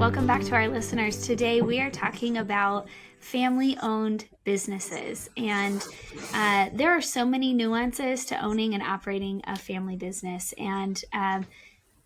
Welcome back to our listeners. Today we are talking about family-owned businesses, and there are so many nuances to owning and operating a family business. And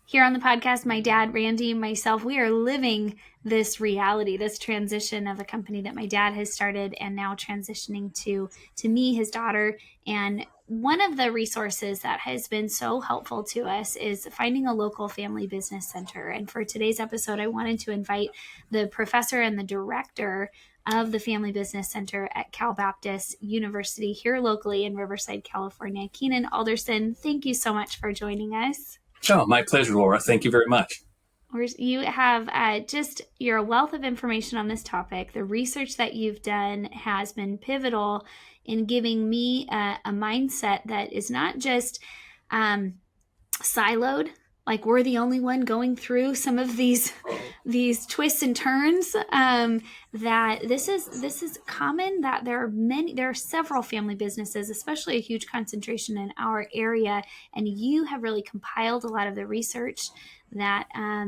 here on the podcast, my dad, Randy, and myself, we are living this reality, this transition of a company that my dad has started and now transitioning to me, his daughter. And one of the resources that has been so helpful to us is finding a local family business center. And for today's episode, I wanted to invite the professor and the director of the Family Business Center at Cal Baptist University here locally in Riverside, California, Keanon Alderson. Thank you so much for joining us. Oh, my pleasure, Laura. Thank you very much. You have you're a wealth of information on this topic. The research that you've done has been pivotal in giving me a mindset that is not just siloed, like we're the only one going through some of these twists and turns, that this is common, that there are several family businesses, especially a huge concentration in our area. And you have really compiled a lot of the research that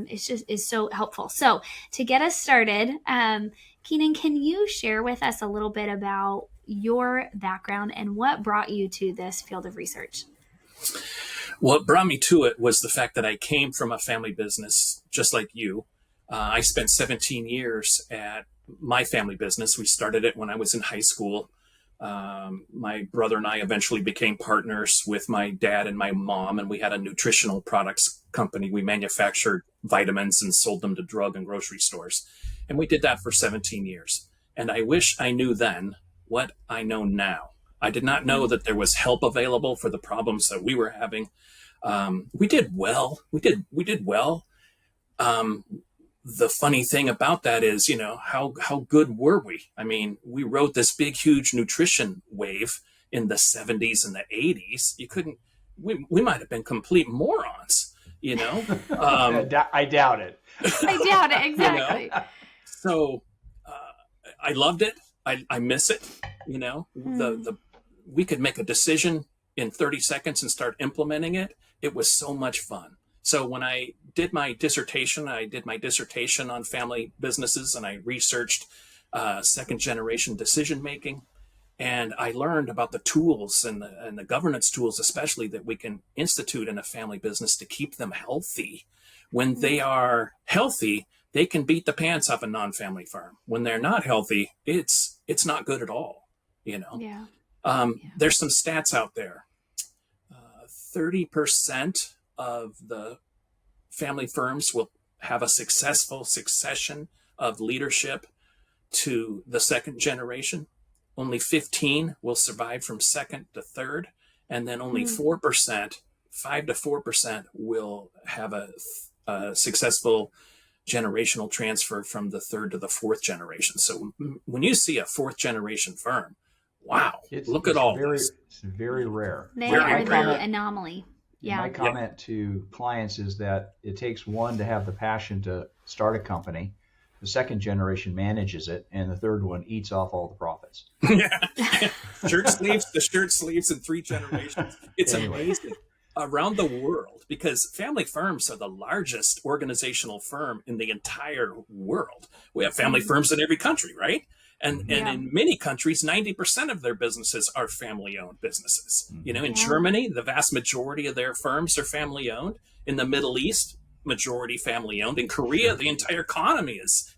is so helpful. So to get us started, Keanon, can you share with us a little bit about your background and what brought you to this field of research? What brought me to it was the fact that I came from a family business just like you. I spent 17 years at my family business. We started it when I was in high school. My brother and I eventually became partners with my dad and my mom, and we had a nutritional products company. We manufactured vitamins and sold them to drug and grocery stores. And we did that for 17 years. And I wish I knew then what I know now. I did not know that there was help available for the problems that we were having. We did well. We did well. The funny thing about that is, how good were we? I mean, we rode this big, huge nutrition wave in the 70s and the 80s. We might have been complete morons, I doubt it. I doubt it, exactly. So I loved it. I miss it. We could make a decision in 30 seconds and start implementing it. It was so much fun. So when I did my dissertation on family businesses, and I researched second generation decision making, and I learned about the tools and the governance tools, especially that we can institute in a family business to keep them healthy. When they are healthy, they can beat the pants off a non-family firm. When they're not healthy, it's not good at all. Yeah. There's some stats out there. 30% of the family firms will have a successful succession of leadership to the second generation. Only 15 will survive from second to third. And then only 4%, 5 to 4% will have a successful generational transfer from the third to the fourth generation. So when you see a fourth generation firm, wow, look at all this. It's very rare. They are the anomaly. Yeah. My comment to clients is that it takes one to have the passion to start a company. The second generation manages it, and the third one eats off all the profits. Yeah. The shirt sleeves in 3 generations. It's amazing. Around the world, because family firms are the largest organizational firm in the entire world. We have family firms in every country, right? And in many countries, 90% of their businesses are family-owned businesses. In Germany, the vast majority of their firms are family-owned. In the Middle East, majority family-owned. In Korea, the entire economy is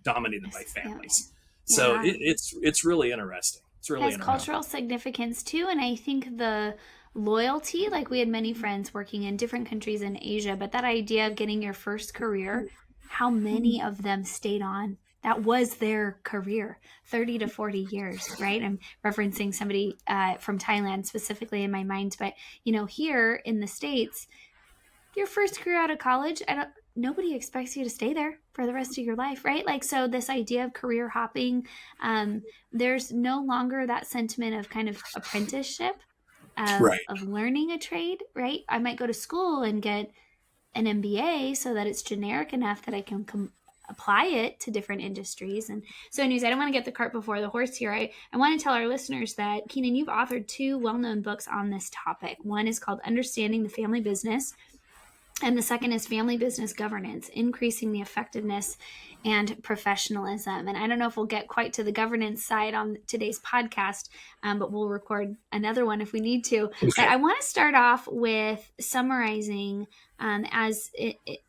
dominated by families. So it's really interesting. It's really interesting. Cultural significance too, and I think the loyalty, like we had many friends working in different countries in Asia, but that idea of getting your first career, how many of them stayed on? That was their career, 30 to 40 years, right? I'm referencing somebody from Thailand specifically in my mind, but here in the States, your first career out of college, nobody expects you to stay there for the rest of your life, right? Like, so this idea of career hopping, there's no longer that sentiment of kind of apprenticeship, of learning a trade, right? I might go to school and get an MBA so that it's generic enough that I can apply it to different industries. And so anyways, I don't want to get the cart before the horse here. I want to tell our listeners that, Keanon, you've authored 2 well-known books on this topic. One is called Understanding the Family Business, And the second is family business governance, increasing the effectiveness and professionalism. And I don't know if we'll get quite to the governance side on today's podcast, but we'll record another one if we need to. But Okay. I want to start off with summarizing the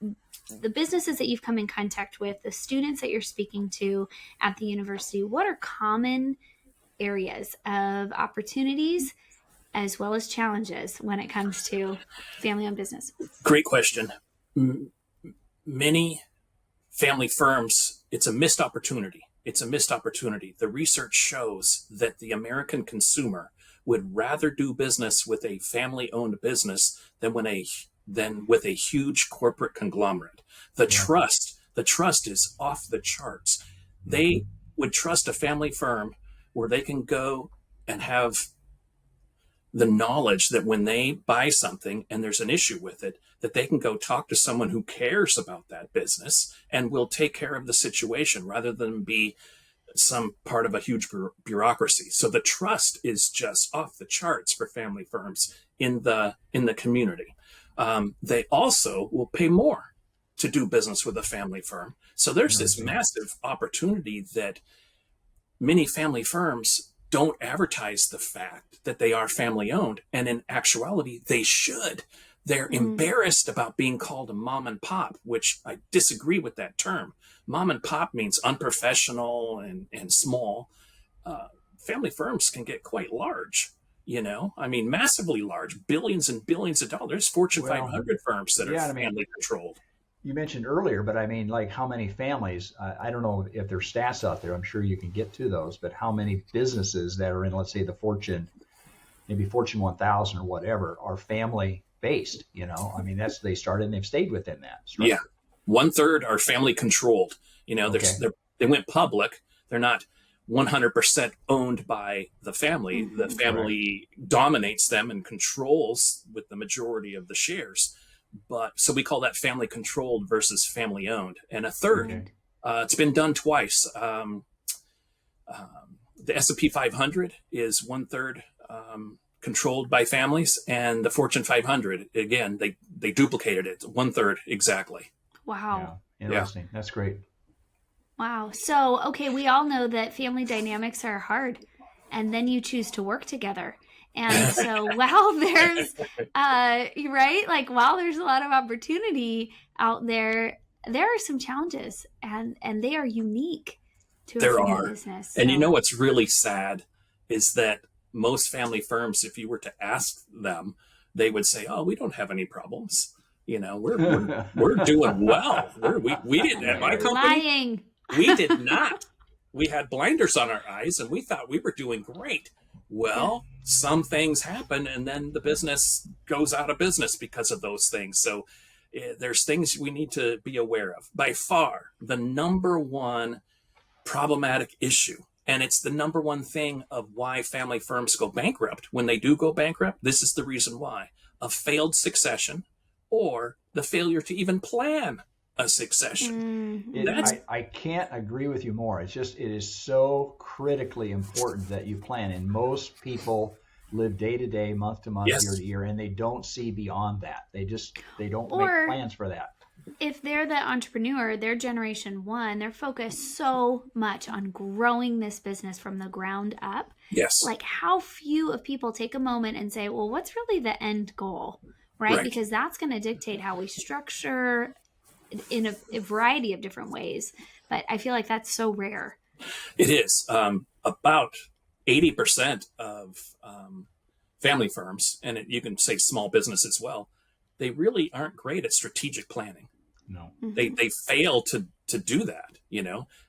businesses that you've come in contact with, the students that you're speaking to at the university. What are common areas of opportunities as well as challenges when it comes to family-owned business? Great question. Many family firms, it's a missed opportunity. It's a missed opportunity. The research shows that the American consumer would rather do business with a family-owned business than with a huge corporate conglomerate. The trust is off the charts. They would trust a family firm where they can go and have the knowledge that when they buy something and there's an issue with it, that they can go talk to someone who cares about that business and will take care of the situation rather than be some part of a huge bureaucracy. So the trust is just off the charts for family firms in the community. They also will pay more to do business with a family firm. So there's this massive opportunity that many family firms don't advertise the fact that they are family owned. And in actuality, they should. They're embarrassed about being called a mom and pop, which I disagree with that term. Mom and pop means unprofessional and small. Family firms can get quite large, I mean, massively large, billions and billions of dollars. Fortune 500 firms that are family controlled. You mentioned earlier, but I mean, like how many families, I don't know if there's stats out there, I'm sure you can get to those, but how many businesses that are in, let's say, maybe Fortune 1000 or whatever, are family based, I mean, they started and they've stayed within that structure. Yeah. 1/3 are family controlled. They went public. They're not 100% owned by the family. The family dominates them and controls with the majority of the shares. But so we call that family controlled versus family owned. And a third, it's been done twice. The S&P 500 is 1/3 controlled by families, and the Fortune 500, again, they duplicated it 1/3 exactly. Wow. Yeah. Interesting. That's great. Wow. So, okay, we all know that family dynamics are hard, and then you choose to work together. And so while there's, right, like while there's a lot of opportunity out there, there are some challenges, and they are unique to a family business. So. And what's really sad is that most family firms, if you were to ask them, they would say, "Oh, we don't have any problems. We're doing well. We didn't at my company. Lying. We did not. We had blinders on our eyes, and we thought we were doing great." Well, some things happen, and then the business goes out of business because of those things. So there's things we need to be aware of. By far, the number one problematic issue, and it's the number one thing of why family firms go bankrupt. When they do go bankrupt, this is the reason why: a failed succession or the failure to even plan a succession. I can't agree with you more. It is so critically important that you plan. And most people live day to day, month to month, year to year, and they don't see beyond that. They don't make plans for that. If they're the entrepreneur, they're generation one, they're focused so much on growing this business from the ground up. Yes. Like how few of people take a moment and say, well, what's really the end goal, right? Because that's going to dictate how we structure in a variety of different ways. But I feel like that's so rare. It is. About 80% of family firms, and you can say small business as well, they really aren't great at strategic planning. No. They fail to do that,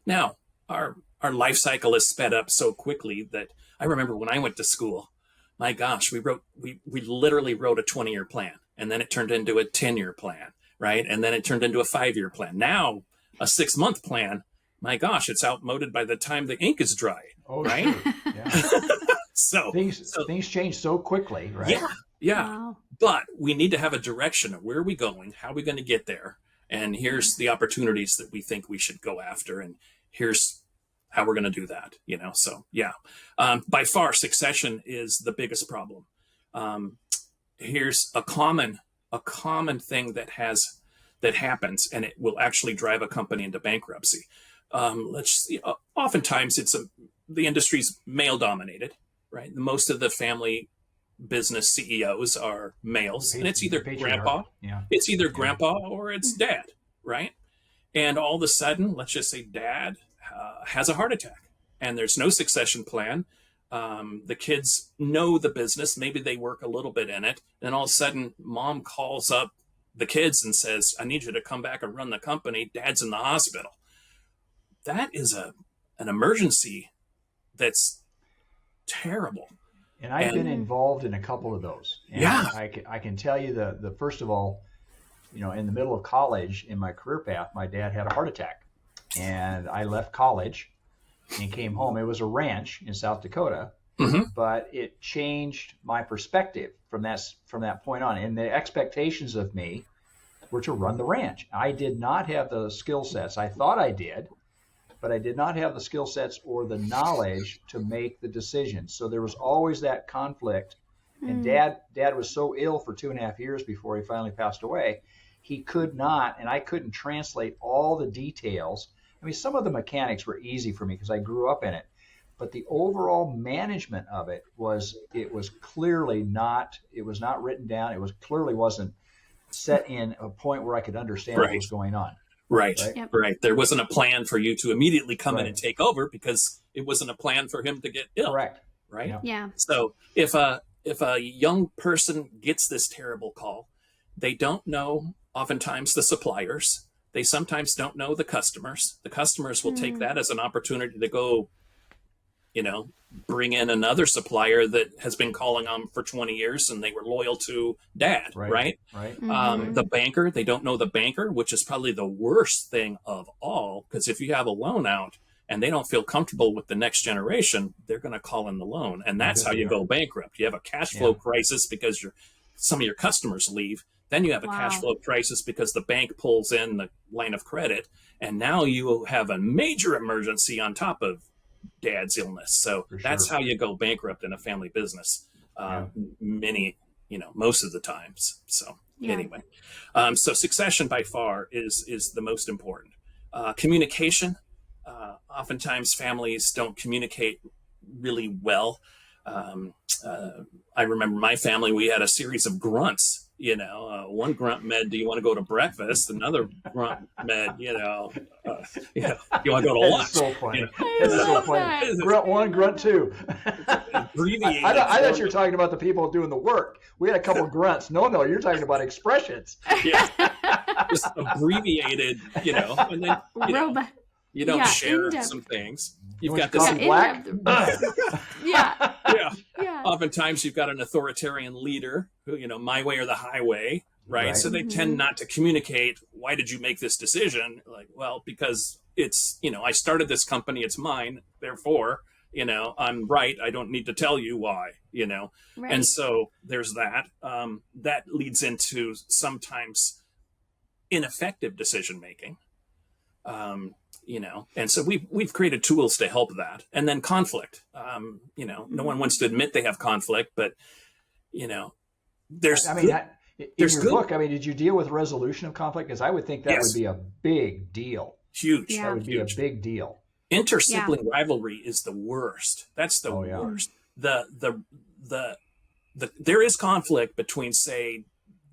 Now, our life cycle is sped up so quickly that I remember when I went to school, my gosh, we literally wrote a 20-year plan, and then it turned into a 10-year plan. Right. And then it turned into a 5-year plan. Now, a 6-month plan, my gosh, it's outmoded by the time the ink is dry. Oh, right. Sure. Yeah. so things change so quickly. Right. Yeah. Wow. But we need to have a direction of where are we going? How are we going to get there? And here's the opportunities that we think we should go after. And here's how we're going to do that. So, yeah, by far, succession is the biggest problem. Here's a common a common thing that happens, and it will actually drive a company into bankruptcy. Let's see, oftentimes the industry's male dominated, right? Most of the family business CEOs are males, and it's either grandpa, Yeah. it's either grandpa or it's dad, right? And all of a sudden, let's just say dad has a heart attack, and there's no succession plan. The kids know the business, maybe they work a little bit in it, and all of a sudden, mom calls up the kids and says, "I need you to come back and run the company. Dad's in the hospital." That is an emergency that's terrible. And I've been And involved in a couple of those. And yeah, I can tell you the first of all, in the middle of college in my career path, my dad had a heart attack, and I left college and came home. It was a ranch in South Dakota, hmm but it changed my perspective from that point on. And the expectations of me were to run the ranch. I did not have the skill sets. I thought I did, but I did not have the skill sets or the knowledge to make the decisions. So there was always that conflict. And dad was so ill for 2.5 years before he finally passed away. He could not, and I couldn't translate all the details. I mean, some of the mechanics were easy for me because I grew up in it, but the overall management of it was clearly not, it was not written down. It was clearly wasn't set in a point where I could understand what right, was going on. right, Right. Yep. right. There wasn't a plan for you to immediately come in Right. and take over because it wasn't a plan for him to get ill, Correct. right? Yeah. Yeah. So if a young person gets this terrible call, they don't know oftentimes the suppliers. They sometimes don't know the customers. The customers will take that as an opportunity to go, bring in another supplier that has been calling on for 20 years and they were loyal to dad, Right. right? Right. The banker, they don't know the banker, which is probably the worst thing of all, because if you have a loan out and they don't feel comfortable with the next generation, they're going to call in the loan. And that's bet how they you are. go bankrupt. You have a cash flow Yeah. crisis because some of your customers leave. Then you have a cash Wow. flow crisis because the bank pulls in the line of credit. And now you have a major emergency on top of dad's illness. So For that's sure. how you go bankrupt in a family business. Yeah. Most of the times. So Yeah. anyway, so succession by far is the most important. Communication. Oftentimes families don't communicate really well. I remember my family, we had a series of grunts. One grunt med, "Do you want to go to breakfast?" Another grunt med, you want to go to lunch. That's so funny. You know, I That's so love funny. that. Grunt one, grunt two. abbreviated. I thought you were form. talking about the people doing the work. We had a couple of grunts. No, you're talking about expressions. Yeah, just abbreviated, and then Robot. you don't Yeah, share in-depth. some things. You You've want got your this. coffee black? Yeah. Yeah. Yeah. Oftentimes you've got an authoritarian leader who, my way or the highway, right? Right. So they tend not to communicate. Why did you make this decision? Like, well, because it's, I started this company, it's mine. Therefore, I'm right. I don't need to tell you why, Right. And so there's that. That leads into sometimes ineffective decision making. And so we've created tools to help that. And then conflict. No one wants to admit they have conflict, but there's I mean, in there's your good- book, I mean, did you deal with resolution of conflict? Because I would think that Yes. would be a big deal. huge. Yeah. That would be Huge. a big deal. Inter-sibling rivalry is the worst. That's the Oh, yeah. worst. The there is conflict between, say,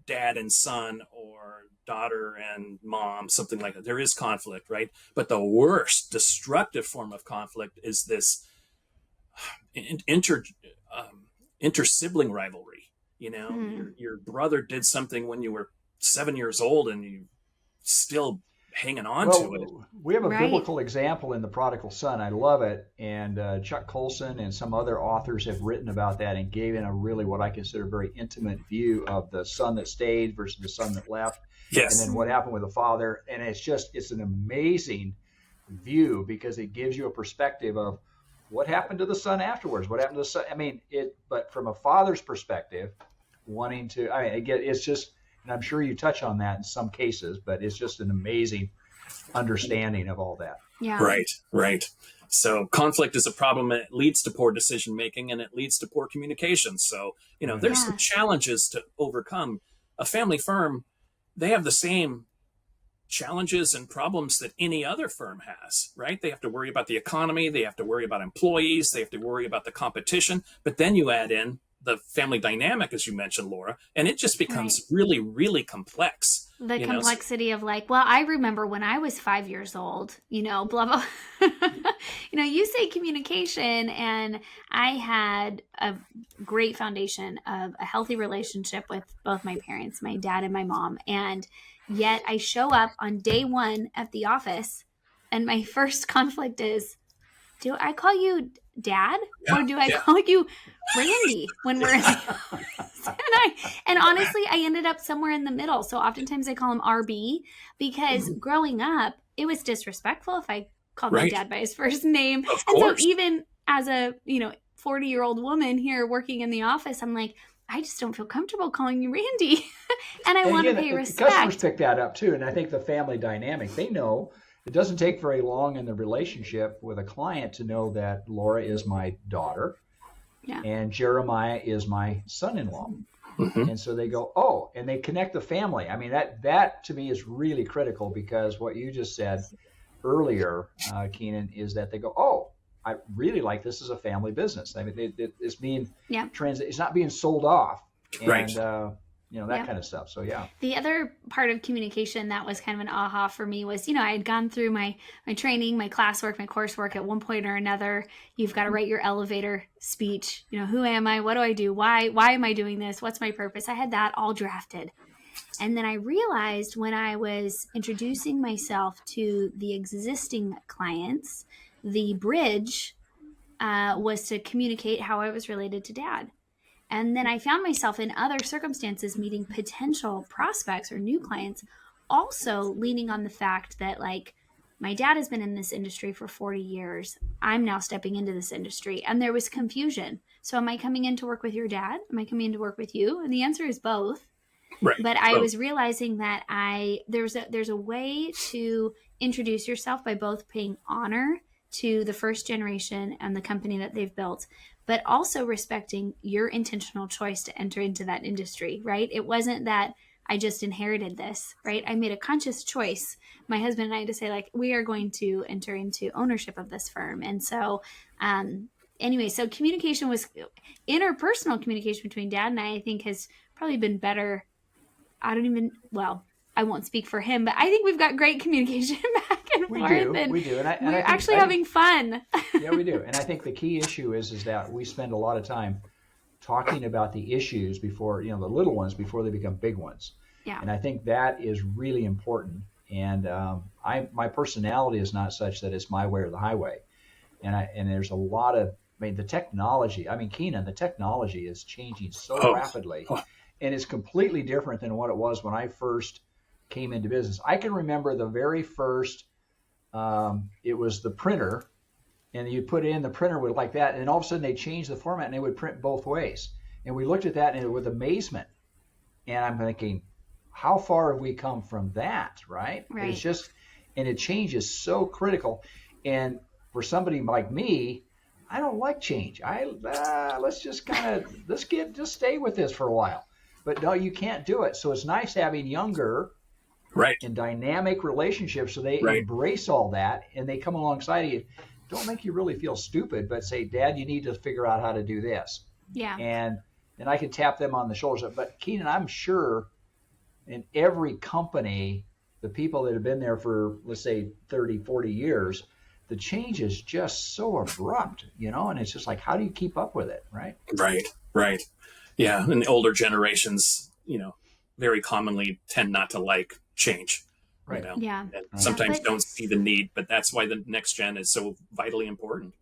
dad and son or daughter and mom, something like that. There is conflict, right? But the worst destructive form of conflict is this inter-sibling rivalry. Your brother did something when you were 7 years old and you still hanging on to it. We have a Right. biblical example in The Prodigal Son. I love it. And Chuck Colson and some other authors have written about that and gave in a really what I consider very intimate view of the son that stayed versus the son that left. Yes. And then what happened with the father. And it's an amazing view because it gives you a perspective of what happened to the son afterwards. What happened to the son? I mean, but from a father's perspective, again, it's just, and I'm sure you touch on that in some cases, but it's just an amazing understanding of all that. Yeah. Right. So conflict is a problem, and it leads to poor decision making, and it leads to poor communication. So there's some challenges to overcome. a family firm, they have the same challenges and problems that any other firm has, right? They have to worry about the economy, they have to worry about employees, they have to worry about the competition. But then you add in the family dynamic, as you mentioned, Laura, and it just becomes really, really complex. The complexity of like, well, I remember when I was 5 years old, blah, blah. You say communication, and I had a great foundation of a healthy relationship with both my parents, my dad and my mom. And yet I show up on day one at the office, and my first conflict is, do I call you Dad, or do I call you Randy when we're in the office? And honestly, I ended up somewhere in the middle. So oftentimes I call him RB, because growing up, it was disrespectful if I called my dad by his first name. Of and course. so even as a 40-year-old woman here working in the office, I'm like, I just don't feel comfortable calling you Randy. And I want to pay respect. Customers pick that up too. And I think the family dynamic, they know it doesn't take very long in the relationship with a client to know that Laura is my daughter and Jeremiah is my son-in-law. Mm-hmm. And so they go, oh, and they connect the family. I mean, that to me is really critical, because what you just said earlier, Keanon, is that they go, oh, I really like this as a family business. I mean, it's being it's not being sold off, and that kind of stuff. So the other part of communication that was kind of an aha for me was, I had gone through my training, my classwork, my coursework. At one point or another, you've got to write your elevator speech. Who am I? What do I do? Why am I doing this? What's my purpose? I had that all drafted. And then I realized when I was introducing myself to the existing clients, the bridge was to communicate how I was related to Dad. And then I found myself in other circumstances meeting potential prospects or new clients, also leaning on the fact that, like, my dad has been in this industry for 40 years. I'm now stepping into this industry. And there was confusion. So am I coming in to work with your dad? Am I coming in to work with you? And the answer is both. Right. But I was realizing that there's a way to introduce yourself by both paying honor to the first generation and the company that they've built, but also respecting your intentional choice to enter into that industry, right? It wasn't that I just inherited this, right? I made a conscious choice, my husband and I, to say, like, we are going to enter into ownership of this firm. And so, anyway, so interpersonal communication between Dad and I think has probably been better. I won't speak for him, but I think we've got great communication back and forth. We do. And we're actually having fun. Yeah, we do. And I think the key issue is that we spend a lot of time talking about the issues before, the little ones, before they become big ones. Yeah. And I think that is really important. And my personality is not such that it's my way or the highway. And there's a lot of, the technology, Keanon, the technology is changing so rapidly. And it's completely different than what it was when I first came into business. I can remember the very first, it was the printer, and you put in the printer would like that, and all of a sudden they changed the format and they would print both ways. And we looked at that and with amazement. And I'm thinking, how far have we come from that, right? It's just, and it changes so critical. And for somebody like me, I don't like change. Let's just just stay with this for a while. But no, you can't do it. So it's nice having younger and dynamic relationships, so they embrace all that and they come alongside you. Don't make you really feel stupid, but say, Dad, you need to figure out how to do this. Yeah. And I can tap them on the shoulders. But Keanon, I'm sure in every company, the people that have been there for, let's say, 30, 40 years, the change is just so abrupt, and it's just like, how do you keep up with it, right? Right. Yeah, and the older generations, very commonly tend not to like change. Right. Yeah. And sometimes don't see the need, but that's why the next gen is so vitally important.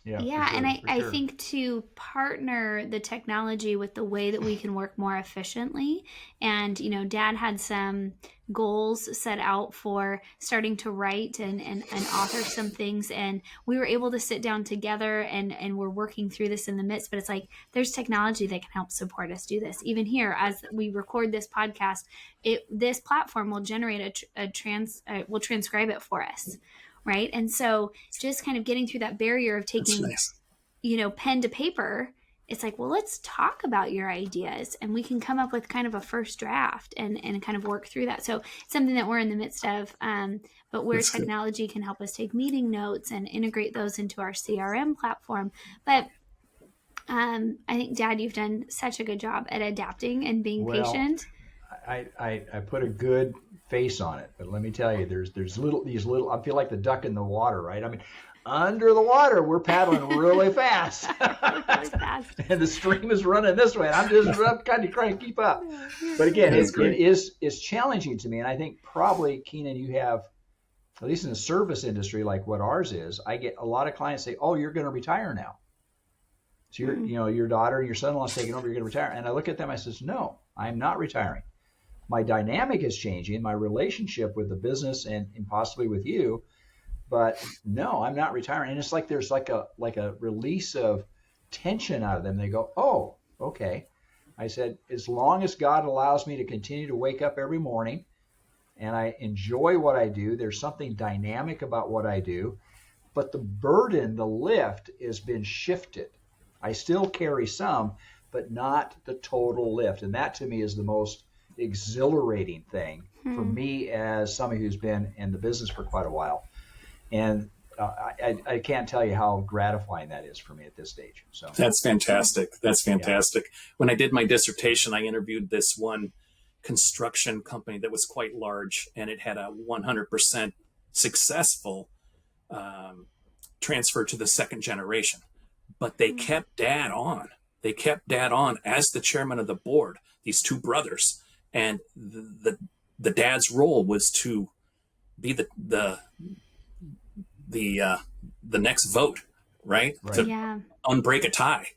Yeah, sure, and I think to partner the technology with the way that we can work more efficiently. And, Dad had some goals set out for starting to write and author some things. And we were able to sit down together and we're working through this in the midst. But it's like, there's technology that can help support us do this. Even here, as we record this podcast, this platform will generate will transcribe it for us. Right. And so just kind of getting through that barrier of taking, pen to paper it's like, well, let's talk about your ideas and we can come up with kind of a first draft and kind of work through that. So it's something that we're in the midst of, but where That's good. technology can help us take meeting notes and integrate those into our CRM platform. But I think, Dad, you've done such a good job at adapting and being Well, patient. I put a good face on it, but let me tell you, there's these little. I feel like the duck in the water, right? I mean, under the water, we're paddling really fast, Really fast. and the stream is running this way, and I'm kind of trying to keep up. But again, That is it great. is challenging to me, and I think probably Keanon, you have, at least in the service industry like what ours is. I get a lot of clients say, "Oh, you're going to retire now." So your daughter, your son-in-law's taking over. You're going to retire, and I look at them. I says, "No, I'm not retiring. My dynamic is changing, my relationship with the business and possibly with you, but no, I'm not retiring." And it's like there's like a release of tension out of them. They go, "Oh, okay." I said, as long as God allows me to continue to wake up every morning and I enjoy what I do, there's something dynamic about what I do, but the burden, the lift has been shifted. I still carry some, but not the total lift. And that to me is the most exhilarating thing for me as somebody who's been in the business for quite a while. And I can't tell you how gratifying that is for me at this stage. So, That's fantastic. That's yeah. fantastic. When I did my dissertation, I interviewed this one construction company that was quite large, and it had a 100% successful um, transfer to the second generation. But they kept dad on. They kept dad on as the chairman of the board, these two brothers. And the dad's role was to be the next vote, right? Right. To Yeah. unbreak a tie.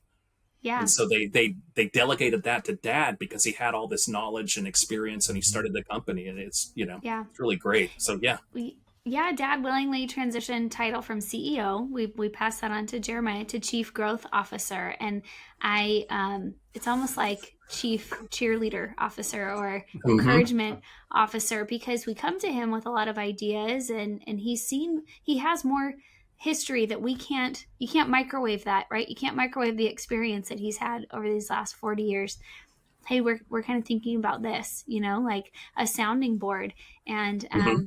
Yeah. And so they delegated that to dad because he had all this knowledge and experience, and he started the company, and it's Yeah. it's really great. So yeah. Yeah, Dad willingly transitioned title from CEO. We passed that on to Jeremiah to Chief Growth Officer, and it's almost like Chief Cheerleader Officer or Mm-hmm. Encouragement Officer, because we come to him with a lot of ideas, and he has more history that you can't microwave that, right? You can't microwave the experience that he's had over these last 40 years. Hey, we're kind of thinking about this, like a sounding board, and Mm-hmm.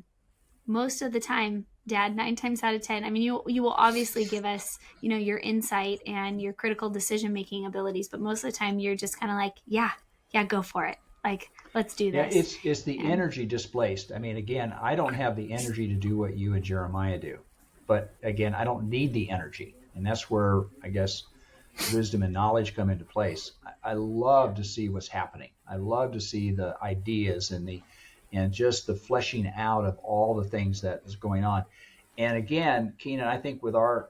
most of the time, Dad, 9 times out of 10, I mean, you will obviously give us, your insight and your critical decision making abilities, but most of the time you're just kind of like, yeah, go for it. Like, let's do Yeah, this. it's the And energy displaced. I mean, again, I don't have the energy to do what you and Jeremiah do. But again, I don't need the energy. And that's where I guess wisdom and knowledge come into place. I love to see what's happening. I love to see the ideas and just the fleshing out of all the things that is going on. And again, Keanon, I think with our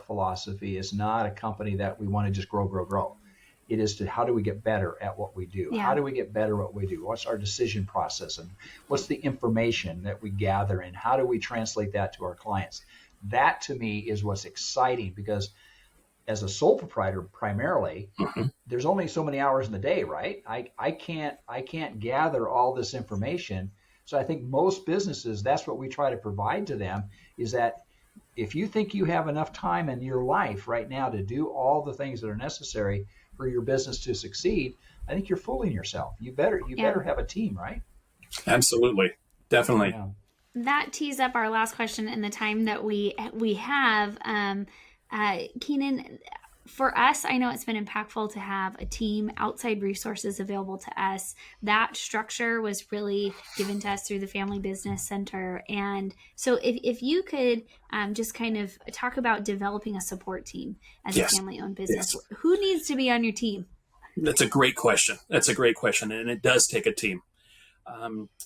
philosophy, it's not a company that we want to just grow, grow, grow. It is to how do we get better at what we do? How yeah, do we get better at what we do? What's our decision process? And what's the information that we gather? And how do we translate that to our clients? That to me is what's exciting because as a sole proprietor primarily, Mm-hmm. there's only so many hours in the day, right? I can't gather all this information. So I think most businesses, that's what we try to provide to them is that if you think you have enough time in your life right now to do all the things that are necessary for your business to succeed, I think you're fooling yourself. You better yeah. have a team, right? Absolutely. Definitely. Yeah. That tees up our last question in the time that we have. Keanon, for us, I know it's been impactful to have a team, outside resources available to us. That structure was really given to us through the Family Business Center. And so if you could just kind of talk about developing a support team as a Yes. family-owned business, Yes. who needs to be on your team? That's a great question. That's a great question. And it does take a team.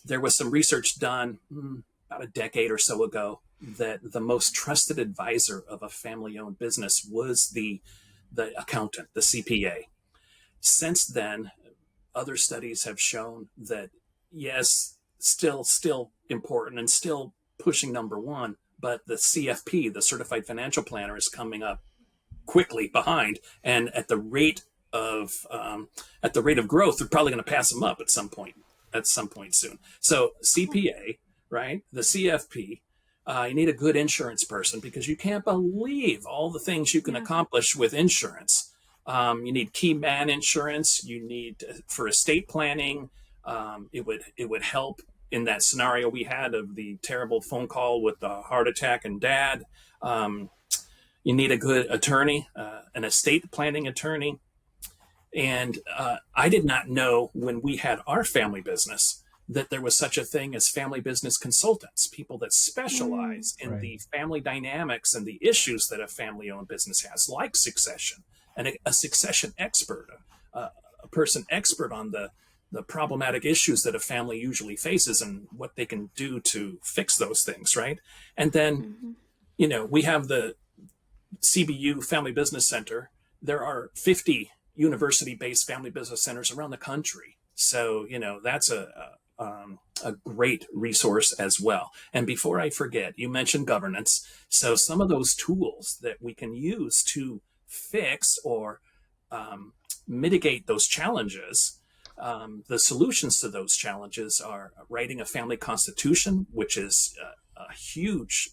There was some research done about a decade or so ago that the most trusted advisor of a family-owned business was the accountant, the CPA. Since then, other studies have shown that yes, still important and still pushing number one, but the CFP, the Certified Financial Planner, is coming up quickly behind, and at the rate of growth, they're probably going to pass them up at some point soon. So CPA, right? The CFP. You need a good insurance person because you can't believe all the things you can Yeah. accomplish with insurance. You need key man insurance. You need for estate planning. It would help in that scenario we had of the terrible phone call with the heart attack and dad. Um, you need a good attorney, an estate planning attorney. And I did not know when we had our family business that there was such a thing as family business consultants, people that specialize in Right. the family dynamics and the issues that a family owned business has, like succession, and a succession expert, a person expert on the problematic issues that a family usually faces and what they can do to fix those things, right? And then, Mm-hmm. we have the CBU Family Business Center. There are 50 university-based family business centers around the country. So, that's a great resource as well. And before I forget, you mentioned governance. So some of those tools that we can use to fix or mitigate those challenges, the solutions to those challenges are writing a family constitution, which is a huge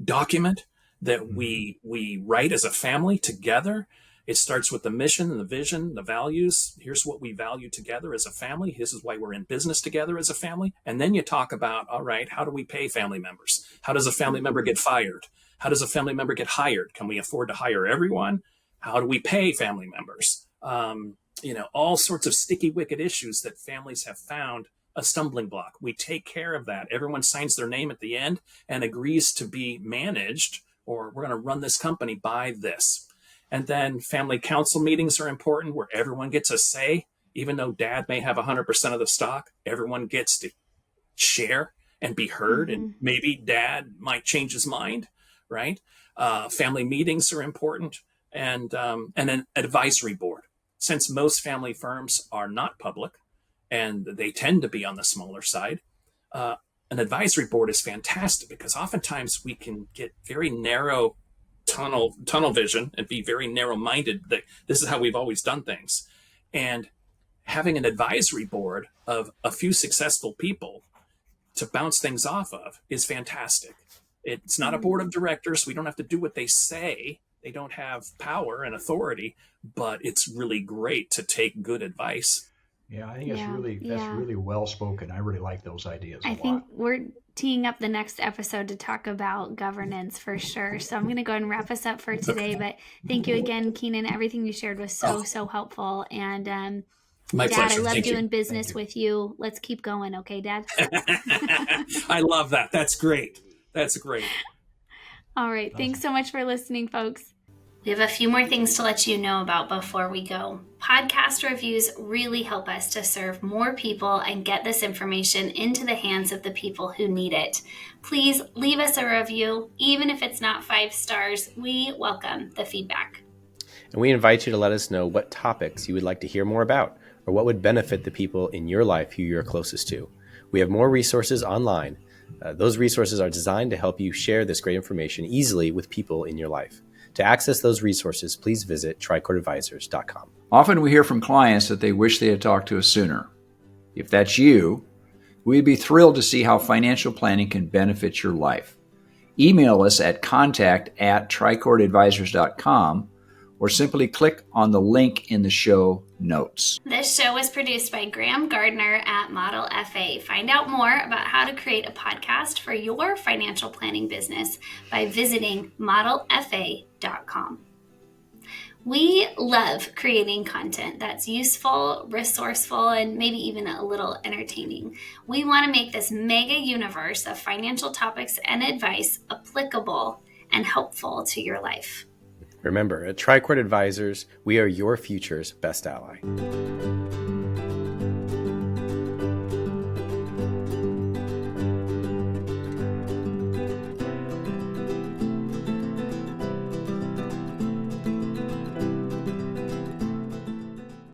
document that we write as a family together. It starts with the mission and the vision, the values. Here's what we value together as a family. This is why we're in business together as a family. And then you talk about, all right, how do we pay family members? How does a family member get fired? How does a family member get hired? Can we afford to hire everyone? How do we pay family members? All sorts of sticky wicket issues that families have found a stumbling block. We take care of that. Everyone signs their name at the end and agrees to be managed, or we're going to run this company by this. And then family council meetings are important, where everyone gets a say. Even though dad may have 100% of the stock, everyone gets to share and be heard. Mm-hmm. And maybe dad might change his mind, right? Family meetings are important. And an advisory board. Since most family firms are not public and they tend to be on the smaller side, an advisory board is fantastic because oftentimes we can get very narrow tunnel vision and be very narrow minded that this is how we've always done things. And having an advisory board of a few successful people to bounce things off of is fantastic. It's not a board of directors. We don't have to do what they say. They don't have power and authority, but it's really great to take good advice. Yeah, I think Yeah, that's yeah. really well spoken. I really like those ideas a I lot. think we're teeing up the next episode to talk about governance for sure. So I'm going to go ahead and wrap us up for today. But thank you again, Keanon. Everything you shared was so helpful. And My Dad, pleasure. I love Thank you. doing business with you. Let's keep going, okay, Dad? I love that. That's great. That's great. All right. Thanks so much for listening, folks. We have a few more things to let you know about before we go. Podcast reviews really help us to serve more people and get this information into the hands of the people who need it. Please leave us a review. Even if it's not 5 stars, we welcome the feedback. And we invite you to let us know what topics you would like to hear more about or what would benefit the people in your life who you're closest to. We have more resources online. Those resources are designed to help you share this great information easily with people in your life. To access those resources, please visit trichordadvisors.com. Often we hear from clients that they wish they had talked to us sooner. If that's you, we'd be thrilled to see how financial planning can benefit your life. Email us at contact@trichordadvisors.com or simply click on the link in the show notes. This show was produced by Graham Gardner at Model FA. Find out more about how to create a podcast for your financial planning business by visiting modelfa.com. We love creating content that's useful, resourceful, and maybe even a little entertaining. We want to make this mega universe of financial topics and advice applicable and helpful to your life. Remember, at Trichord Advisors, we are your future's best ally.